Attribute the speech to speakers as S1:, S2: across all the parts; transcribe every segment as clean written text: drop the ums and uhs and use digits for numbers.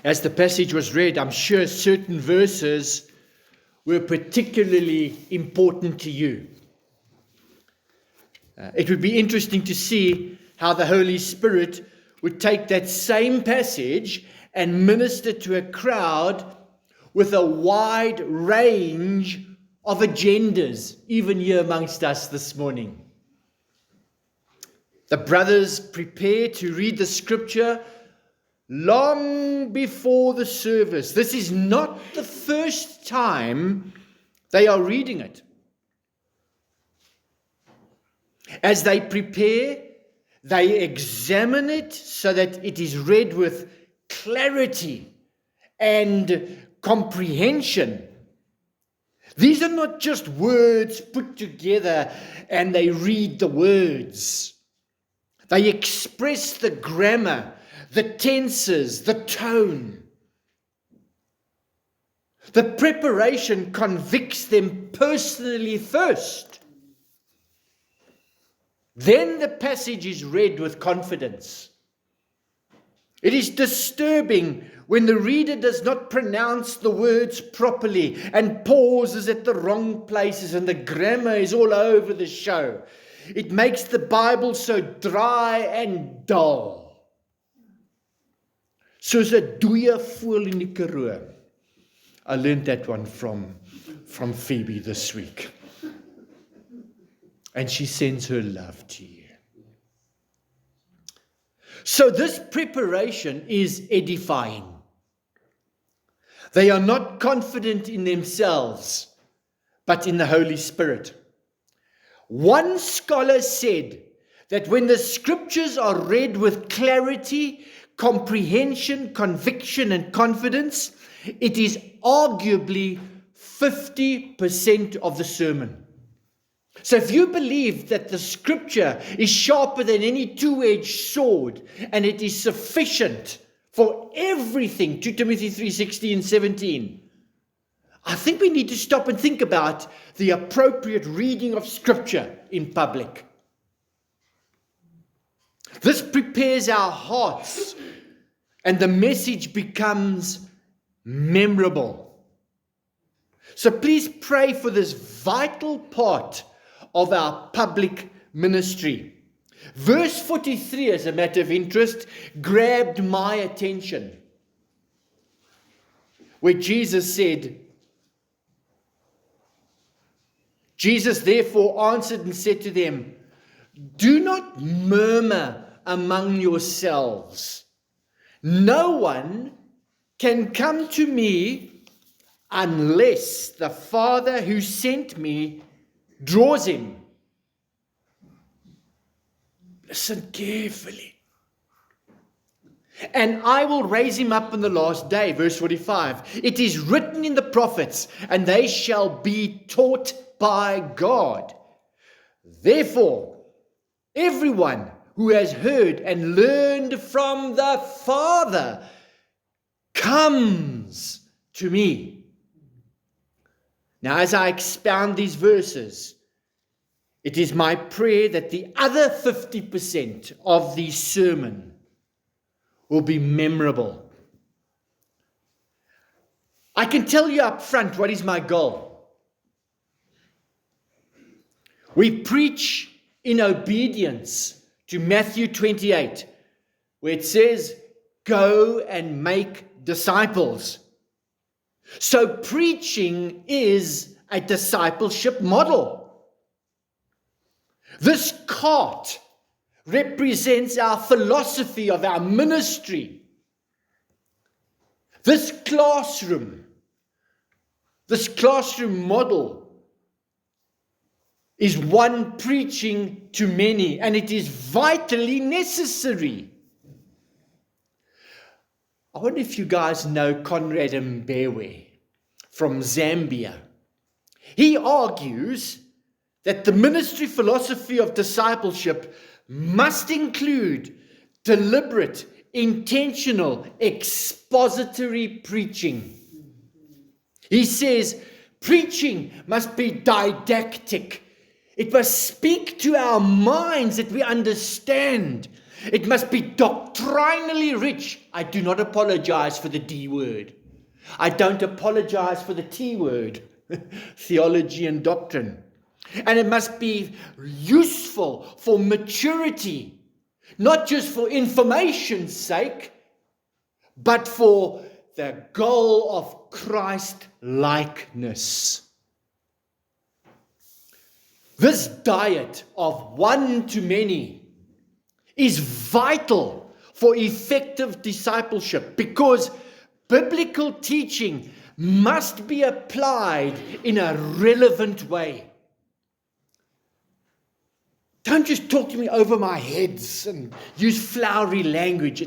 S1: As the passage was read, I'm sure certain verses were particularly important to you. It would be interesting to see how the Holy Spirit would take that same passage and minister to a crowd with a wide range of agendas, even here amongst us this morning. The brothers prepare to read the scripture long before the service. This is not the first time they are reading it. As they prepare, they examine it so that it is read with clarity and comprehension. These are not just words put together and they read the words. They express the grammar, the tenses, the tone. The preparation convicts them personally first. Then the passage is read with confidence. It is disturbing when the reader does not pronounce the words properly and pauses at the wrong places and the grammar is all over the show. It makes the Bible so dry and dull. Soos 'n dooie voël in die Karoo. I learned that one from Phoebe this week. And she sends her love to you. So this preparation is edifying. They are not confident in themselves, but in the Holy Spirit. One scholar said that when the scriptures are read with clarity, comprehension, conviction, and confidence, it is arguably 50% of the sermon. So if you believe that the scripture is sharper than any two-edged sword and it is sufficient for everything, 2 Timothy 3:16 and 17, I think we need to stop and think about the appropriate reading of scripture in public. This prepares our hearts and the message becomes memorable. So please pray for this vital part of our public ministry. Verse 43, as a matter of interest, grabbed my attention, where Jesus said, Jesus therefore answered and said to them, do not murmur among yourselves. No one can come to me unless the Father who sent me draws him. Listen carefully. And I will raise him up on the last day. Verse 45. It is written in the prophets, and they shall be taught by God. Therefore, everyone who has heard and learned from the Father comes to me. Now, as I expound these verses, it is my prayer that the other 50% of the sermon will be memorable. I can tell you up front what is my goal. We preach in obedience to Matthew 28, where it says, go and make disciples. So preaching is a discipleship model. This cart represents our philosophy of our ministry. This classroom model is one preaching to many, and it is vitally necessary. I wonder if you guys know Conrad Mbewe from Zambia. He argues that the ministry philosophy of discipleship must include deliberate, intentional, expository preaching. He says preaching must be didactic. It must speak to our minds that we understand. It must be doctrinally rich. I do not apologize for the D word. I don't apologize for the T word, theology and doctrine. And it must be useful for maturity, not just for information's sake, but for the goal of Christ-likeness. This diet of one to many is vital for effective discipleship, because biblical teaching must be applied in a relevant way. Don't just talk to me over my heads and use flowery language.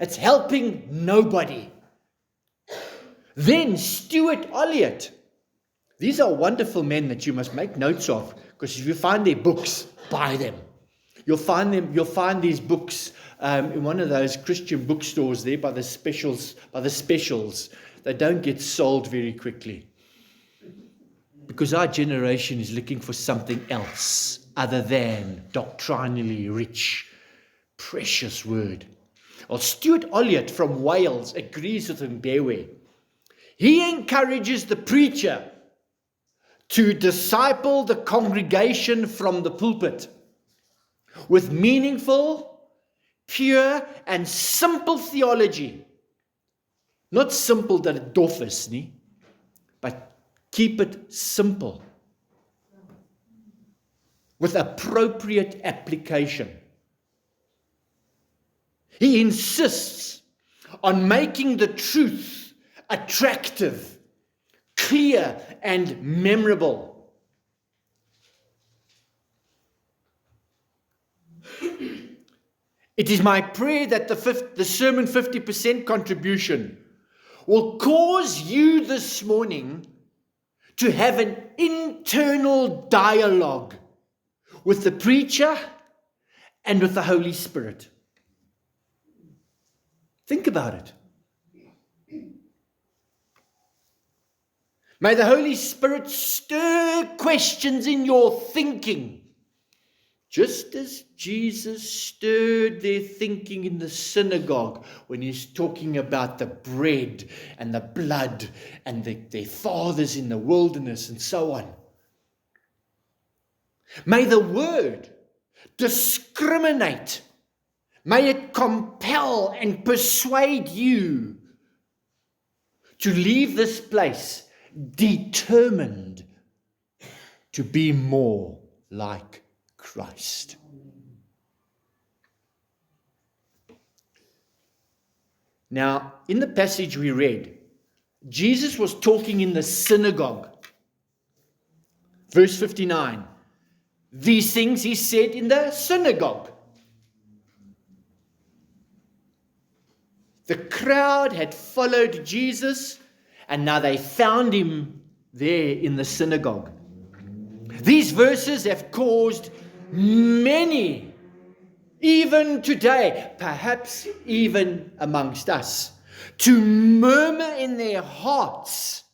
S1: It's helping nobody. Then Stuart Olliott. These are wonderful men that you must make notes of, because if you find their books, buy them. You'll find these books in one of those Christian bookstores there by the specials. They don't get sold very quickly, because our generation is looking for something else other than doctrinally rich, precious word. Well, Stuart Olliott from Wales agrees with Mbewe. He encourages the preacher to disciple the congregation from the pulpit with meaningful, pure, and simple theology. Not simple that it dof is, nie? But keep it simple, with appropriate application. He insists on making the truth attractive, clear, and memorable. It is my prayer that the sermon 50% contribution will cause you this morning to have an internal dialogue with the preacher and with the Holy Spirit. Think about it. May the Holy Spirit stir questions in your thinking, just as Jesus stirred their thinking in the synagogue when he's talking about the bread and the blood and their fathers in the wilderness and so on. May the word discriminate. May it compel and persuade you to leave this place determined to be more like Christ. Now, in the passage we read, Jesus was talking in the synagogue. Verse 59. These things he said in the synagogue. The crowd had followed Jesus, and now they found him there in the synagogue. These verses have caused many, even today, perhaps even amongst us, to murmur in their hearts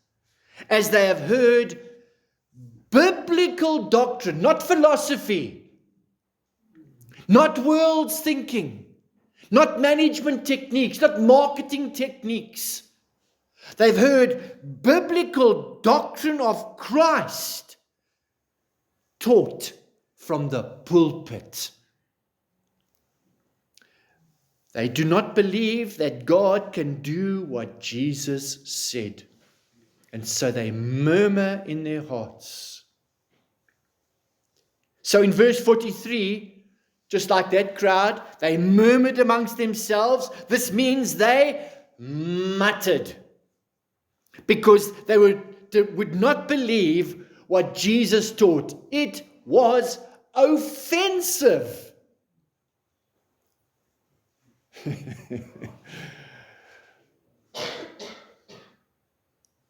S1: as they have heard biblical doctrine, not philosophy, not world's thinking, not management techniques, not marketing techniques. They've heard biblical doctrine of Christ taught from the pulpit. They do not believe that God can do what Jesus said, and so they murmur in their hearts. So in verse 43, just like that crowd, they murmured amongst themselves. This means they muttered, because they would not believe what Jesus taught. It was offensive.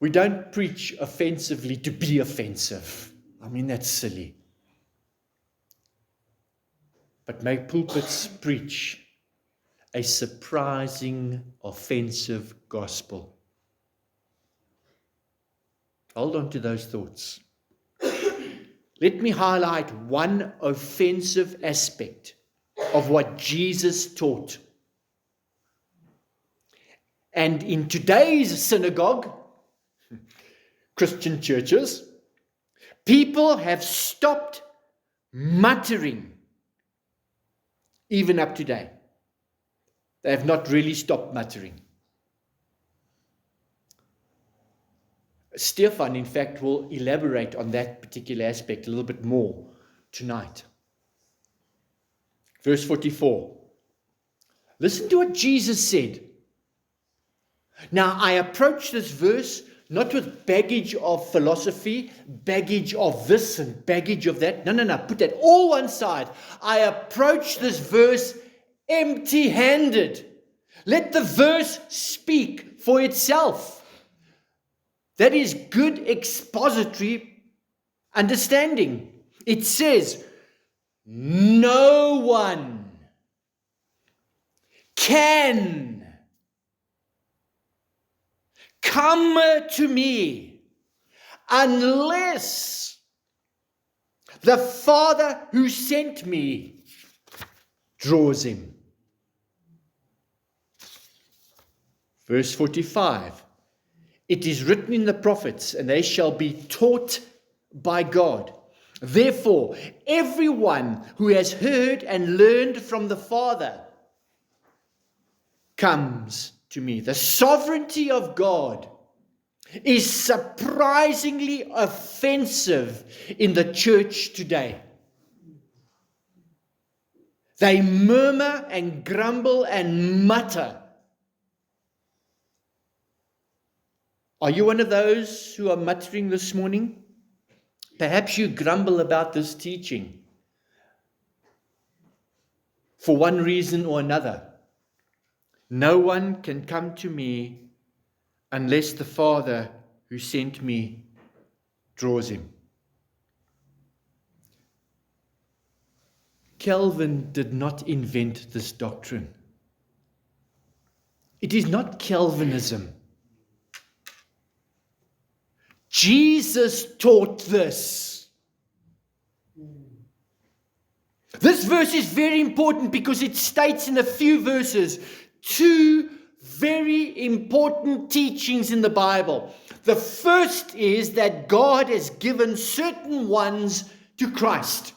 S1: We don't preach offensively to be offensive. I mean, that's silly. But may pulpits preach a surprising, offensive gospel. Hold on to those thoughts. Let me highlight one offensive aspect of what Jesus taught. And in today's synagogue, Christian churches, people have stopped muttering, even up today. They have not really stopped muttering. Stefan, in fact, will elaborate on that particular aspect a little bit more tonight. Verse 44. Listen to what Jesus said. Now, I approach this verse not with baggage of philosophy, baggage of this and baggage of that. No. Put that all one side. I approach this verse empty-handed. Let the verse speak for itself. That is good expository understanding. It says, no one can come to me unless the Father who sent me draws him. Verse 45. It is written in the prophets, and they shall be taught by God. Therefore, everyone who has heard and learned from the Father comes to me. The sovereignty of God is surprisingly offensive in the church today. They murmur and grumble and mutter. Are you one of those who are muttering this morning? Perhaps you grumble about this teaching for one reason or another. No one can come to me unless the Father who sent me draws him. Calvin did not invent this doctrine. It is not Calvinism. Jesus taught this. This verse is very important because it states in a few verses two very important teachings in the Bible. The first is that God has given certain ones to Christ.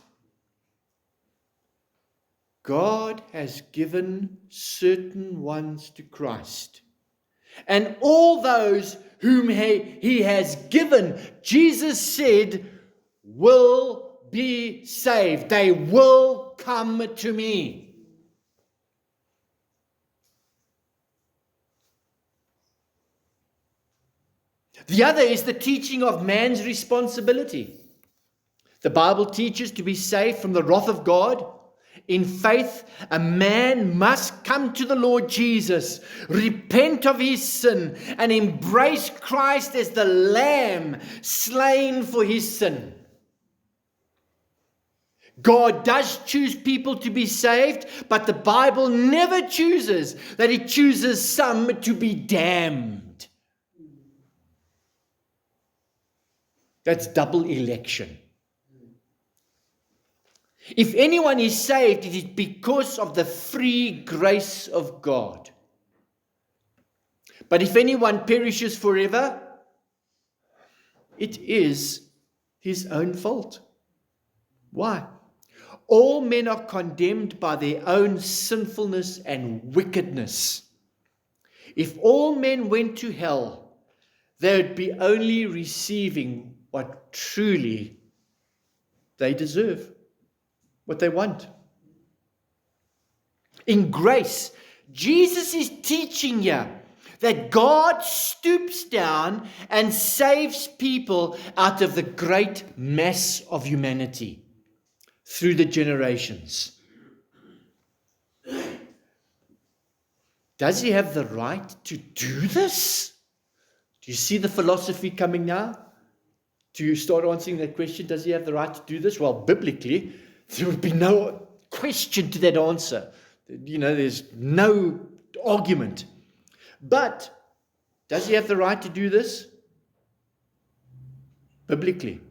S1: God has given certain ones to Christ. And all those whom he has given, Jesus said, will be saved. They will come to me. The other is the teaching of man's responsibility. The Bible teaches to be saved from the wrath of God. In faith, a man must come to the Lord Jesus, repent of his sin, and embrace Christ as the Lamb slain for his sin. God does choose people to be saved, but the Bible never chooses that it chooses some to be damned. That's double election. If anyone is saved, it is because of the free grace of God. But if anyone perishes forever, it is his own fault. Why? All men are condemned by their own sinfulness and wickedness. If all men went to hell, they would be only receiving what truly they deserve. What they want. In grace, Jesus is teaching here that God stoops down and saves people out of the great mass of humanity through the generations. Does he have the right to do this? Do you see the philosophy coming now? Do you start answering that question? Does he have the right to do this? Well, biblically, there would be no question to that answer. There's no argument. But does he have the right to do this? Biblically,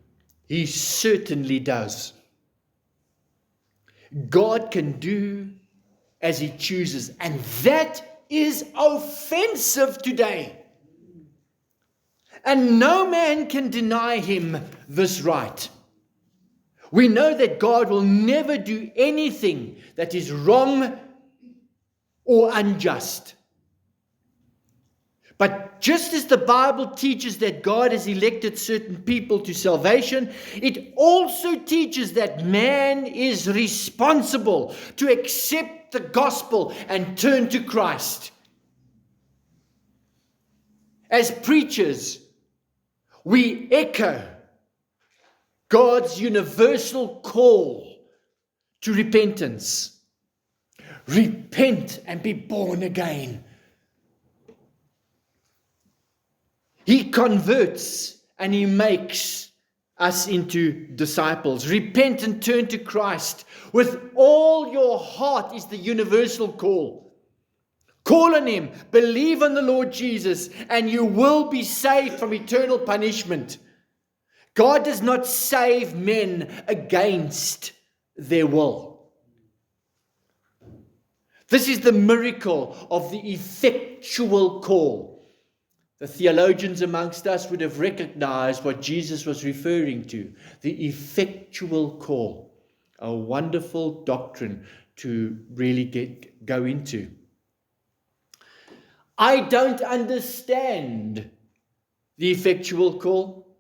S1: he certainly does. God can do as he chooses. And that is offensive today. And no man can deny him this right. We know that God will never do anything that is wrong or unjust. But just as the Bible teaches that God has elected certain people to salvation, it also teaches that man is responsible to accept the gospel and turn to Christ. As preachers, we echo God's universal call to repentance. Repent and be born again. He converts and he makes us into disciples. Repent and turn to Christ. With all your heart is the universal call. Call on him, believe on the Lord Jesus, and you will be saved from eternal punishment. God does not save men against their will. This is the miracle of the effectual call. The theologians amongst us would have recognized what Jesus was referring to, the effectual call, a wonderful doctrine to really go into. I don't understand the effectual call.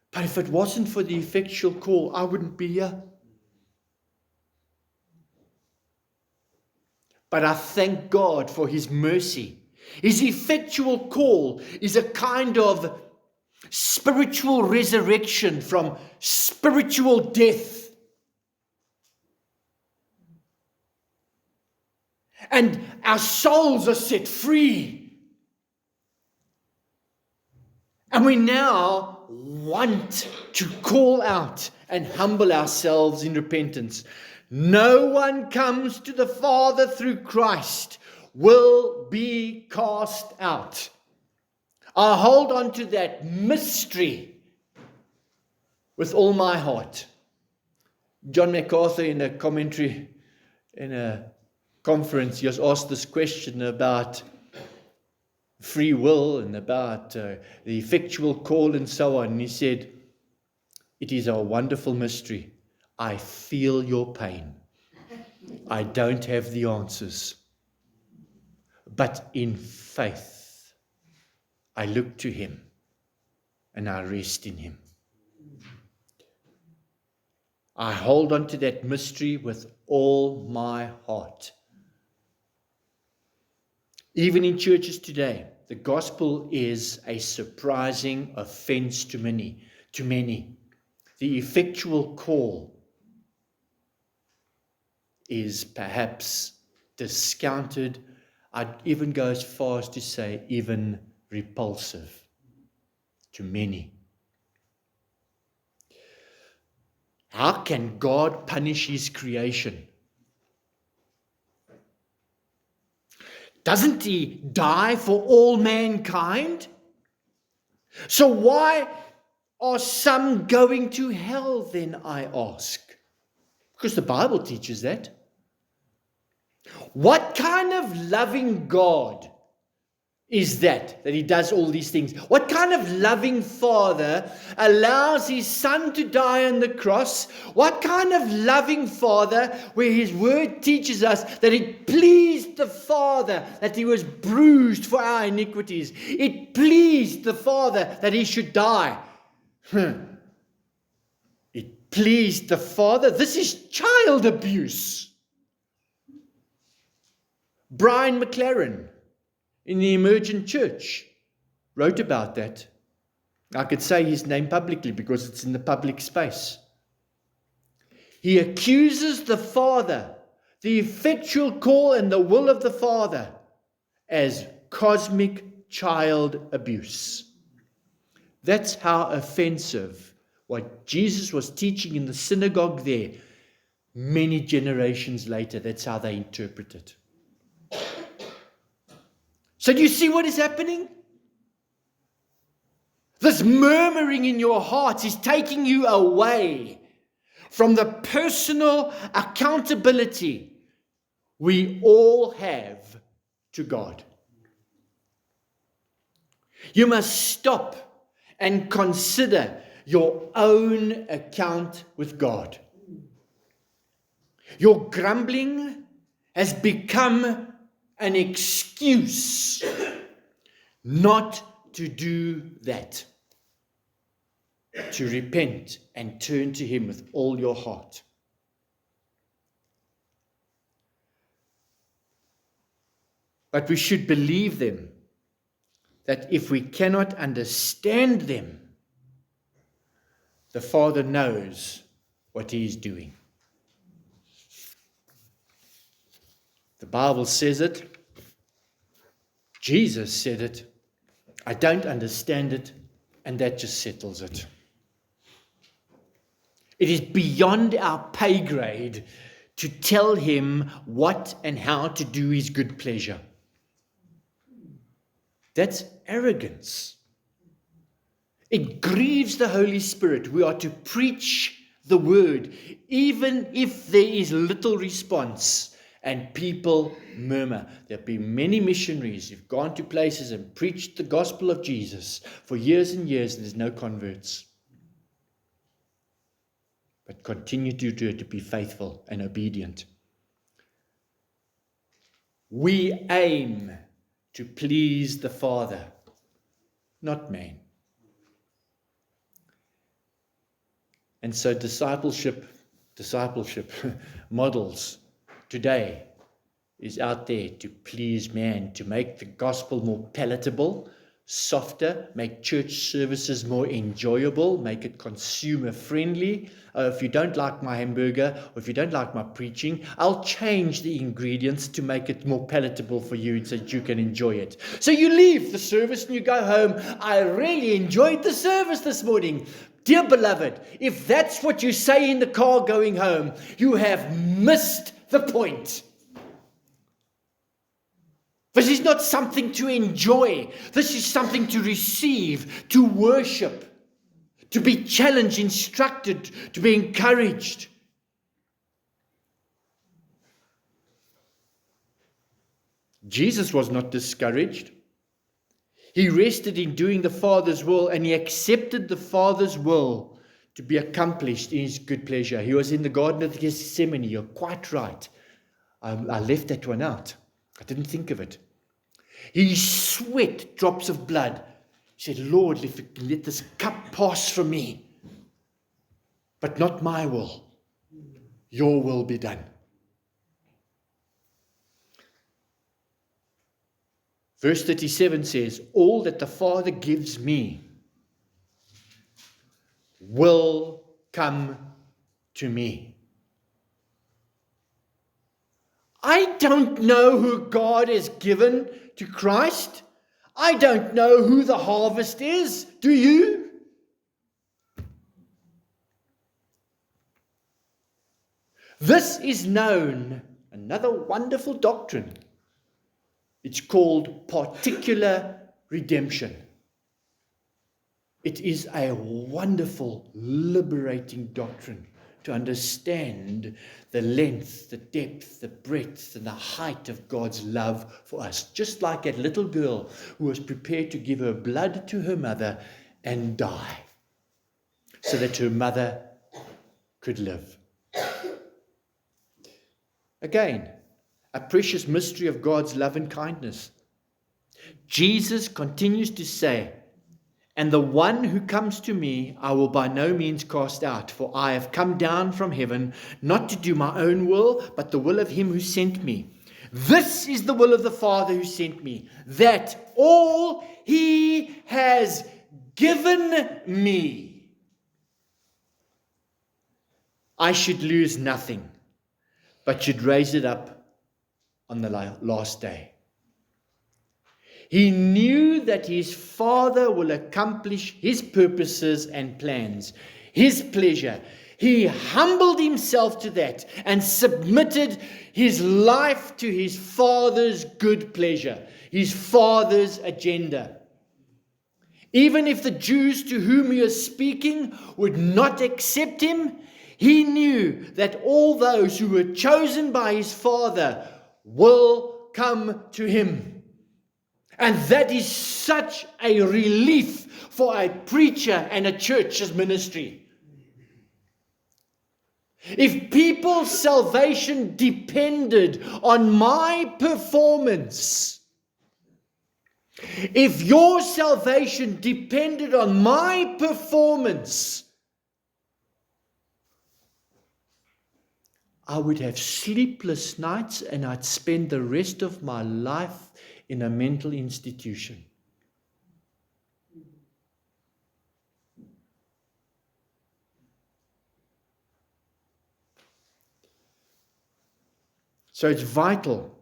S1: But if it wasn't for the effectual call, I wouldn't be here. But I thank God for his mercy. His effectual call is a kind of spiritual resurrection from spiritual death. And our souls are set free. And we now want to call out and humble ourselves in repentance. No one comes to the Father through Christ will be cast out. I hold on to that mystery with all my heart. John MacArthur, in a commentary, in a conference, he was asked this question about free will and about the effectual call and so on. And he said, it is a wonderful mystery. I feel your pain. I don't have the answers. But in faith, I look to him and I rest in him. I hold on to that mystery with all my heart. Even in churches today, the gospel is a surprising offense to many. The effectual call is perhaps discounted. I'd even go as far as to say even repulsive to many. How can God punish his creation? Doesn't he die for all mankind? So why are some going to hell then, I ask? Because the Bible teaches that. What kind of loving God is that he does all these things? What kind of loving Father allows his Son to die on the cross? What kind of loving Father, where his word teaches us that it pleased the Father that he was bruised for our iniquities. It pleased the Father that he should die. It pleased the Father. This is child abuse. Brian McLaren in the Emergent Church wrote about that. I could say his name publicly because it's in the public space. He accuses the Father, the effectual call and the will of the Father, as cosmic child abuse. That's how offensive what Jesus was teaching in the synagogue there. Many generations later, that's how they interpret it. So do you see what is happening? This murmuring in your heart is taking you away from the personal accountability we all have to God. You must stop and consider your own account with God. Your grumbling has become an excuse not to do that. To repent and turn to Him with all your heart. But we should believe them, that if we cannot understand them, the Father knows what He is doing. The Bible says it. Jesus said it. I don't understand it, and that just settles it. It is beyond our pay grade to tell Him what and how to do His good pleasure. That's arrogance. It grieves the Holy Spirit. We are to preach the word, even if there is little response and people murmur. There have been many missionaries who've gone to places and preached the gospel of Jesus for years and years, and there's no converts. But continue to do it, to be faithful and obedient. We aim to please the Father, not man. And so discipleship models today is out there to please man, to make the gospel more palatable, softer, make church services more enjoyable, make it consumer friendly. If you don't like my hamburger, or if you don't like my preaching, I'll change the ingredients to make it more palatable for you so that you can enjoy it. So you leave the service and you go home. I really enjoyed the service this morning. Dear beloved, if that's what you say in the car going home, you have missed the point. This is not something to enjoy. This is something to receive, to worship, to be challenged, instructed, to be encouraged. Jesus was not discouraged. He rested in doing the Father's will, and he accepted the Father's will to be accomplished in his good pleasure. He was in the Garden of Gethsemane. You're quite right. I left that one out. I didn't think of it. He sweat drops of blood. He said, Lord, let this cup pass from me, but not my will. Your will be done. Verse 37 says, all that the Father gives me will come to me. I don't know who God has given to Christ. I don't know who the harvest is. Do you? This is known, another wonderful doctrine. It's called particular redemption. It is a wonderful, liberating doctrine to understand the length, the depth, the breadth, and the height of God's love for us. Just like that little girl who was prepared to give her blood to her mother and die so that her mother could live. Again, a precious mystery of God's love and kindness. Jesus continues to say, and the one who comes to me, I will by no means cast out, for I have come down from heaven, not to do my own will, but the will of him who sent me. This is the will of the Father who sent me, that all he has given me, I should lose nothing, but should raise it up on the last day. He knew that his Father will accomplish his purposes and plans, his pleasure. He humbled himself to that and submitted his life to his Father's good pleasure, his Father's agenda. Even if the Jews to whom he was speaking would not accept him, He knew that all those who were chosen by his Father will come to him. And that is such a relief for a preacher and a church's ministry. If people's salvation depended on my performance, if your salvation depended on my performance, I would have sleepless nights and I'd spend the rest of my life in a mental institution. So it's vital.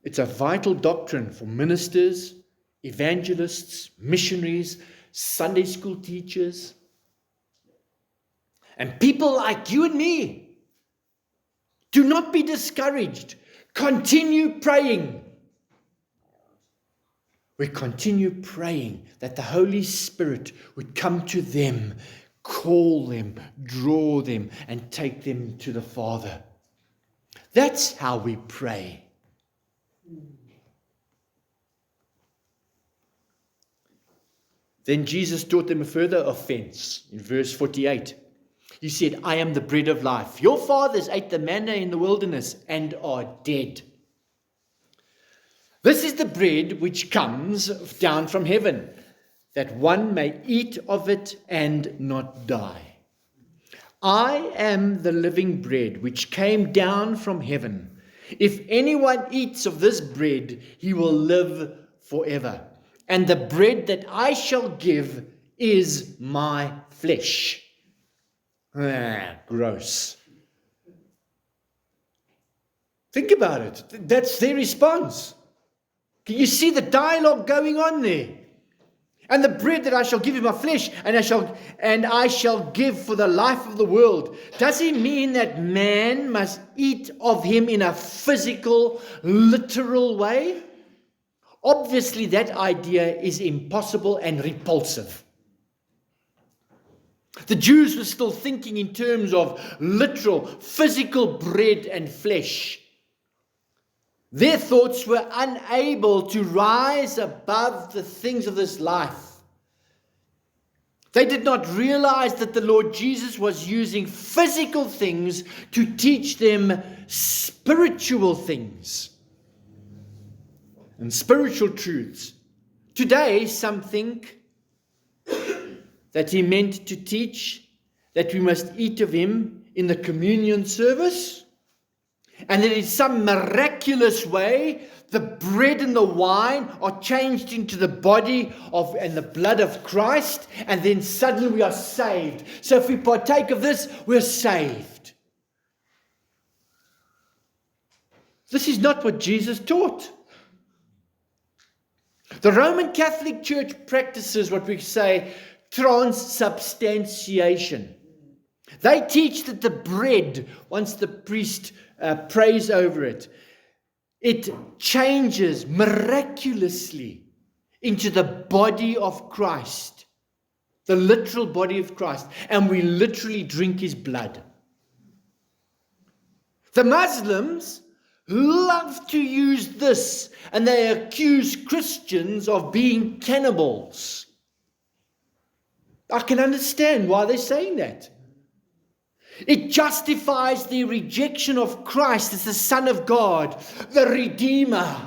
S1: It's a vital doctrine for ministers, evangelists, missionaries, Sunday school teachers, and people like you and me. Do not be discouraged. Continue praying. We continue praying that the Holy Spirit would come to them, call them, draw them, and take them to the Father. That's how we pray. Then Jesus taught them a further offense in verse 48. He said, I am the bread of life. Your fathers ate the manna in the wilderness and are dead. This is the bread which comes down from heaven, that one may eat of it and not die. I am the living bread which came down from heaven. If anyone eats of this bread, he will live forever. And the bread that I shall give is my flesh. Gross. Think about it. That's their response. Can you see the dialogue going on there? And the bread that I shall give is my flesh, and I shall give for the life of the world. Does he mean that man must eat of him in a physical, literal way? Obviously, that idea is impossible and repulsive. The Jews were still thinking in terms of literal, physical bread and flesh. Their thoughts were unable to rise above the things of this life. They did not realize that the Lord Jesus was using physical things to teach them spiritual things and spiritual truths. Today, some think that he meant to teach that we must eat of him in the communion service, and that in some miraculous way, the bread and the wine are changed into the body of and the blood of Christ, and then suddenly we are saved. So if we partake of this, we're saved. This is not what Jesus taught. The Roman Catholic Church practices what we say transubstantiation. They teach that the bread, once the priest prays over it, it changes miraculously into the body of Christ, the literal body of Christ, and we literally drink his blood. The Muslims love to use this, and they accuse Christians of being cannibals. I can understand why they're saying that. It justifies the rejection of Christ as the Son of God, the Redeemer,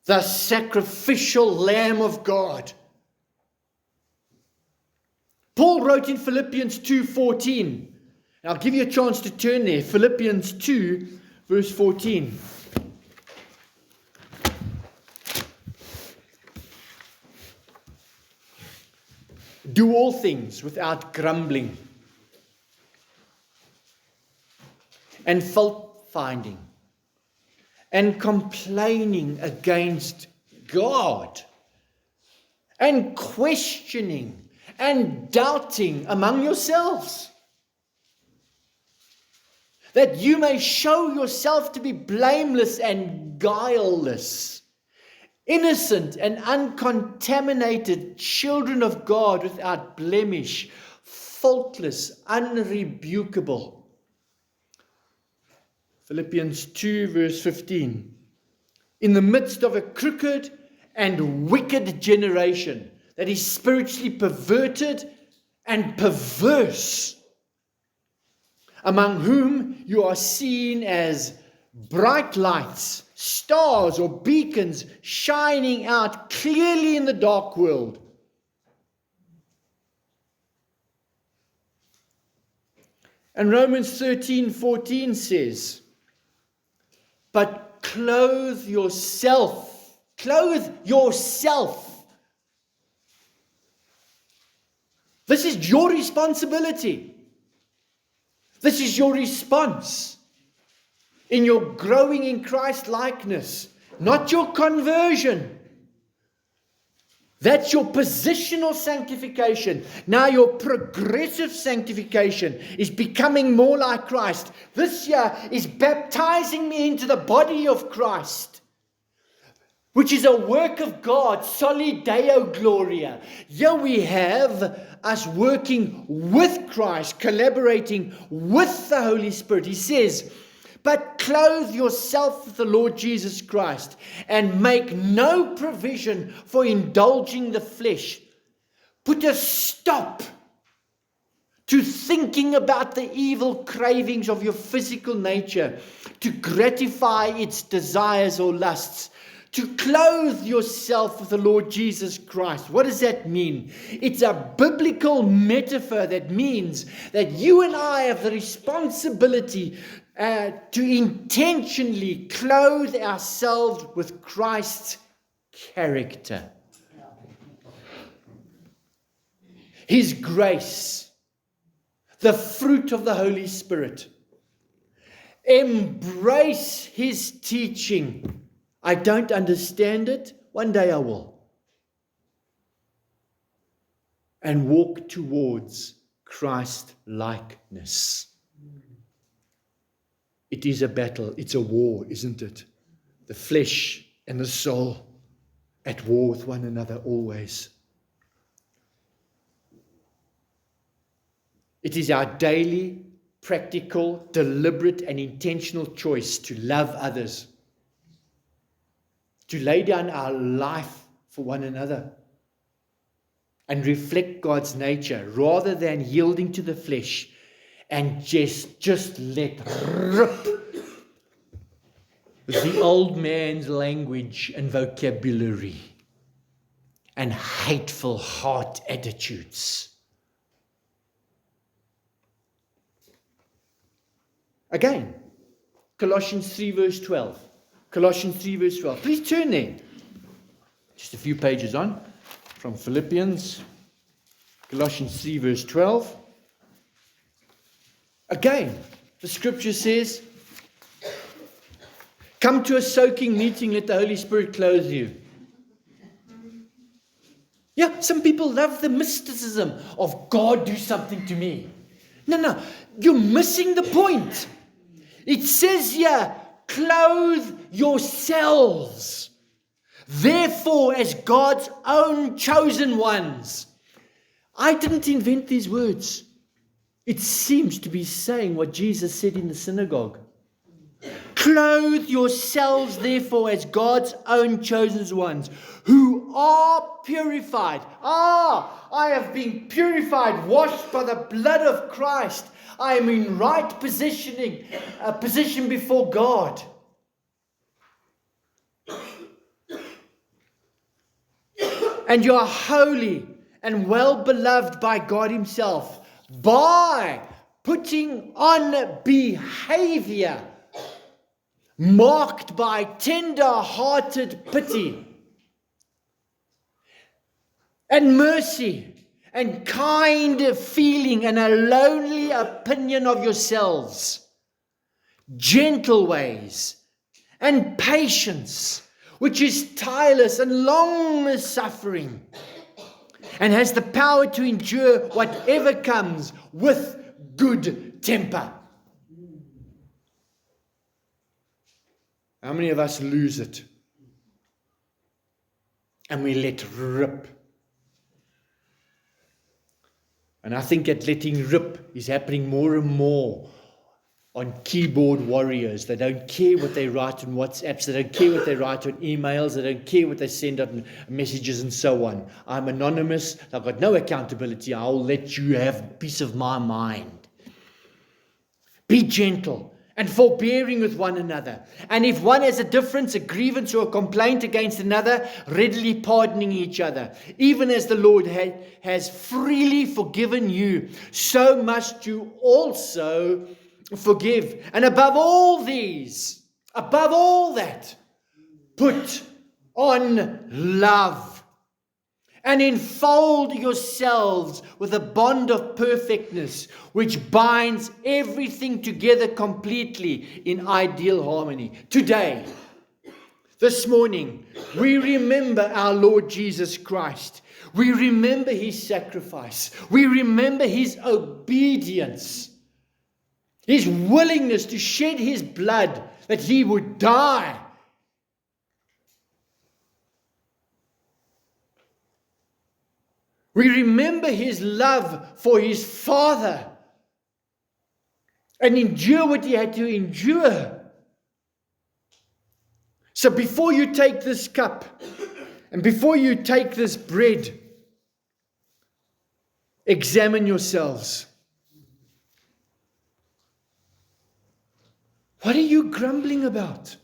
S1: the sacrificial Lamb of God. Paul wrote in Philippians 2:14. I'll give you a chance to turn there. Philippians 2, verse 14. Do all things without grumbling and fault finding and complaining against God and questioning and doubting among yourselves, that you may show yourself to be blameless and guileless, innocent and uncontaminated children of God without blemish, faultless, unrebukable. Philippians 2 verse 15. In the midst of a crooked and wicked generation that is spiritually perverted and perverse, among whom you are seen as bright lights, stars or beacons shining out clearly in the dark world. And Romans 13:14 says, but clothe yourself. Clothe yourself. This is your responsibility. This is your response in your growing in Christ likeness, not your conversion. That's your positional sanctification. Now your progressive sanctification is becoming more like Christ. This year is baptizing me into the body of Christ, which is a work of God, soli Deo Gloria. Here we have us working with Christ, collaborating with the Holy Spirit. He says, but clothe yourself with the Lord Jesus Christ and make no provision for indulging the flesh. Put a stop to thinking about the evil cravings of your physical nature, to gratify its desires or lusts. To clothe yourself with the Lord Jesus Christ. What does that mean? It's a biblical metaphor that means that you and I have the responsibility to intentionally clothe ourselves with Christ's character. His grace, the fruit of the Holy Spirit. Embrace His teaching. I don't understand it. One day I will. And walk towards Christ-likeness. It is a battle. It's a war, isn't it? The flesh and the soul at war with one another always. It is our daily, practical, deliberate, and intentional choice to love others, to lay down our life for one another and reflect God's nature rather than yielding to the flesh and just let rip with the old man's language and vocabulary and hateful heart attitudes. Again, Colossians 3 verse 12. Colossians 3 verse 12. Please turn there. Just a few pages on from Philippians. Colossians 3 verse 12. Again, the scripture says, come to a soaking meeting, let the Holy Spirit clothe you. Yeah, some people love the mysticism of God do something to me. No, you're missing the point. It says here, clothe yourselves, therefore, as God's own chosen ones. I didn't invent these words. It seems to be saying what Jesus said in the synagogue. Clothe yourselves, therefore, as God's own chosen ones, who are purified. I have been purified, washed by the blood of Christ. I am in right position before God. And you are holy and well beloved by God Himself by putting on behavior marked by tender-hearted pity and mercy and kind feeling and a lonely opinion of yourselves, gentle ways and patience, which is tireless and long-suffering, and has the power to endure whatever comes with good temper. How many of us lose it? And we let rip. And I think that letting rip is happening more and more on keyboard warriors. They don't care what they write on WhatsApps. They don't care what they write on emails. They don't care what they send on messages and so on. I'm anonymous. I've got no accountability. I'll let you have peace of my mind. Be gentle and forbearing with one another. And if one has a difference, a grievance, or a complaint against another, readily pardoning each other. Even as the Lord has freely forgiven you, so must you also forgive. And above all these, above all that, put on love. And enfold yourselves with a bond of perfectness, which binds everything together completely in ideal harmony. Today, this morning, we remember our Lord Jesus Christ. We remember his sacrifice. We remember his obedience, his willingness to shed his blood, that he would die. We remember his love for his Father and endure what he had to endure. So before you take this cup and before you take this bread, examine yourselves. What are you grumbling about?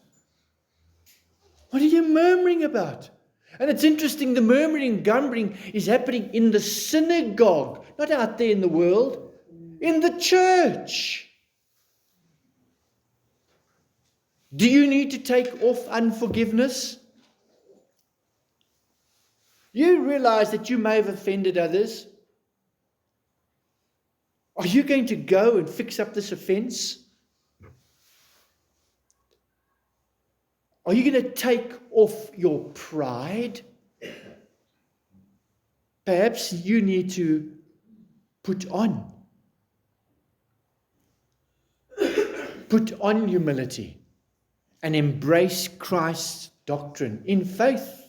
S1: What are you murmuring about? And it's interesting, the murmuring, grumbling is happening in the synagogue, not out there in the world, in the church. Do you need to take off unforgiveness? You realize that you may have offended others. Are you going to go and fix up this offense? Are you going to take off your pride? Perhaps you need to put on humility and embrace Christ's doctrine in faith.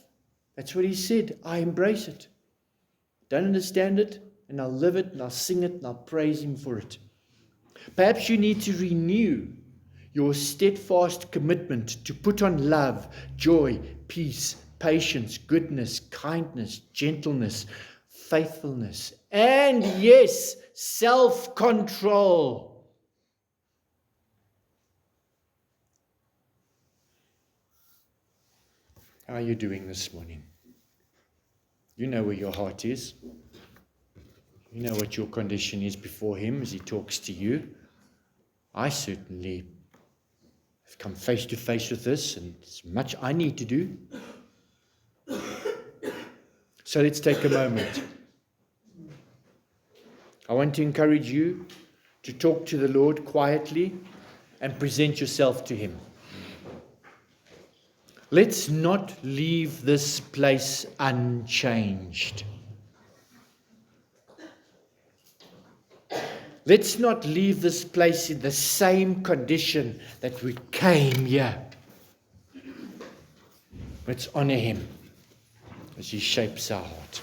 S1: That's what he said. I embrace it. Don't understand it, and I'll live it, and I'll sing it, and I'll praise him for it. Perhaps you need to renew your steadfast commitment to put on love, joy, peace, patience, goodness, kindness, gentleness, faithfulness, and yes, self-control. How are you doing this morning? You know where your heart is. You know what your condition is before him as he talks to you. I certainly have come face to face with this, and there's much I need to do. So let's take a moment. I want to encourage you to talk to the Lord quietly and present yourself to him. Let's not leave this place unchanged. Let's not leave this place in the same condition that we came here. Let's honor him as he shapes our heart.